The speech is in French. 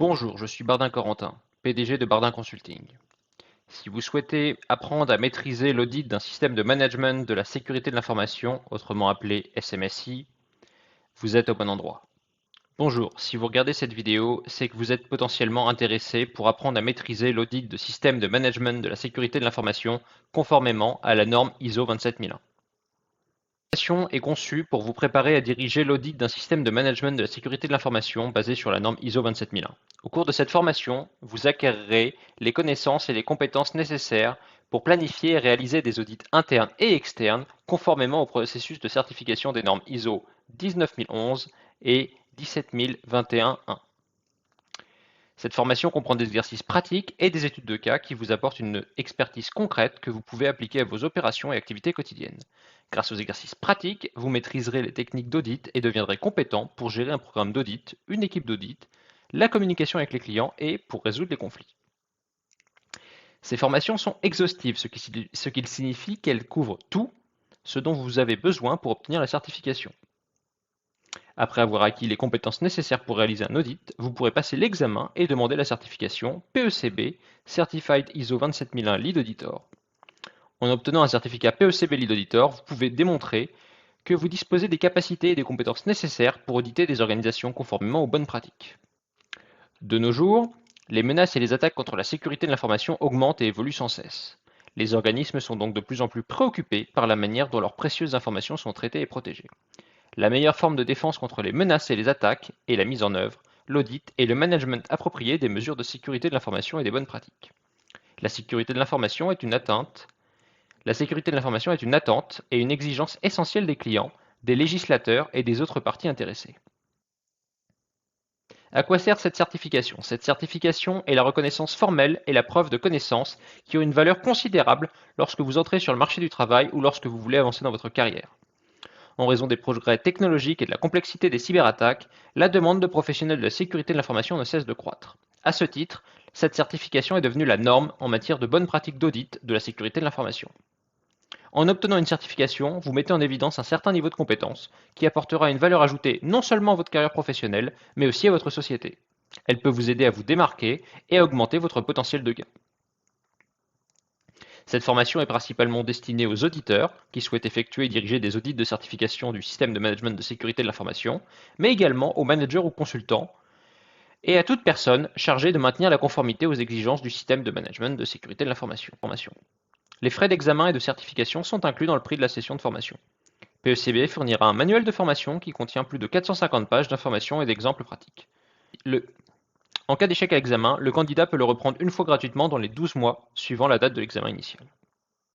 Bonjour, je suis Bardin Corentin, PDG de Bardin Consulting. Si vous souhaitez apprendre à maîtriser l'audit d'un système de management de la sécurité de l'information, autrement appelé SMSI, vous êtes au bon endroit. Bonjour, si vous regardez cette vidéo, c'est que vous êtes potentiellement intéressé pour apprendre à maîtriser l'audit de système de management de la sécurité de l'information conformément à la norme ISO 27001. Cette formation est conçue pour vous préparer à diriger l'audit d'un système de management de la sécurité de l'information basé sur la norme ISO 27001. Au cours de cette formation, vous acquerrez les connaissances et les compétences nécessaires pour planifier et réaliser des audits internes et externes conformément au processus de certification des normes ISO 19011 et 17021-1. Cette formation comprend des exercices pratiques et des études de cas qui vous apportent une expertise concrète que vous pouvez appliquer à vos opérations et activités quotidiennes. Grâce aux exercices pratiques, vous maîtriserez les techniques d'audit et deviendrez compétent pour gérer un programme d'audit, une équipe d'audit, la communication avec les clients et pour résoudre les conflits. Ces formations sont exhaustives, ce qui signifie qu'elles couvrent tout ce dont vous avez besoin pour obtenir la certification. Après avoir acquis les compétences nécessaires pour réaliser un audit, vous pourrez passer l'examen et demander la certification PECB, Certified ISO 27001 Lead Auditor. En obtenant un certificat PECB Lead Auditor, vous pouvez démontrer que vous disposez des capacités et des compétences nécessaires pour auditer des organisations conformément aux bonnes pratiques. De nos jours, les menaces et les attaques contre la sécurité de l'information augmentent et évoluent sans cesse. Les organismes sont donc de plus en plus préoccupés par la manière dont leurs précieuses informations sont traitées et protégées. La meilleure forme de défense contre les menaces et les attaques est la mise en œuvre, l'audit et le management approprié des mesures de sécurité de l'information et des bonnes pratiques. La sécurité de l'information est une attente et une exigence essentielle des clients, des législateurs et des autres parties intéressées. À quoi sert cette certification? Cette certification est la reconnaissance formelle et la preuve de connaissances qui ont une valeur considérable lorsque vous entrez sur le marché du travail ou lorsque vous voulez avancer dans votre carrière. En raison des progrès technologiques et de la complexité des cyberattaques, la demande de professionnels de la sécurité de l'information ne cesse de croître. À ce titre, cette certification est devenue la norme en matière de bonnes pratiques d'audit de la sécurité de l'information. En obtenant une certification, vous mettez en évidence un certain niveau de compétence qui apportera une valeur ajoutée non seulement à votre carrière professionnelle, mais aussi à votre société. Elle peut vous aider à vous démarquer et à augmenter votre potentiel de gain. Cette formation est principalement destinée aux auditeurs qui souhaitent effectuer et diriger des audits de certification du système de management de sécurité de l'information, mais également aux managers ou consultants et à toute personne chargée de maintenir la conformité aux exigences du système de management de sécurité de l'information. Les frais d'examen et de certification sont inclus dans le prix de la session de formation. PECB fournira un manuel de formation qui contient plus de 450 pages d'informations et d'exemples pratiques. En cas d'échec à l'examen, le candidat peut le reprendre une fois gratuitement dans les 12 mois suivant la date de l'examen initial.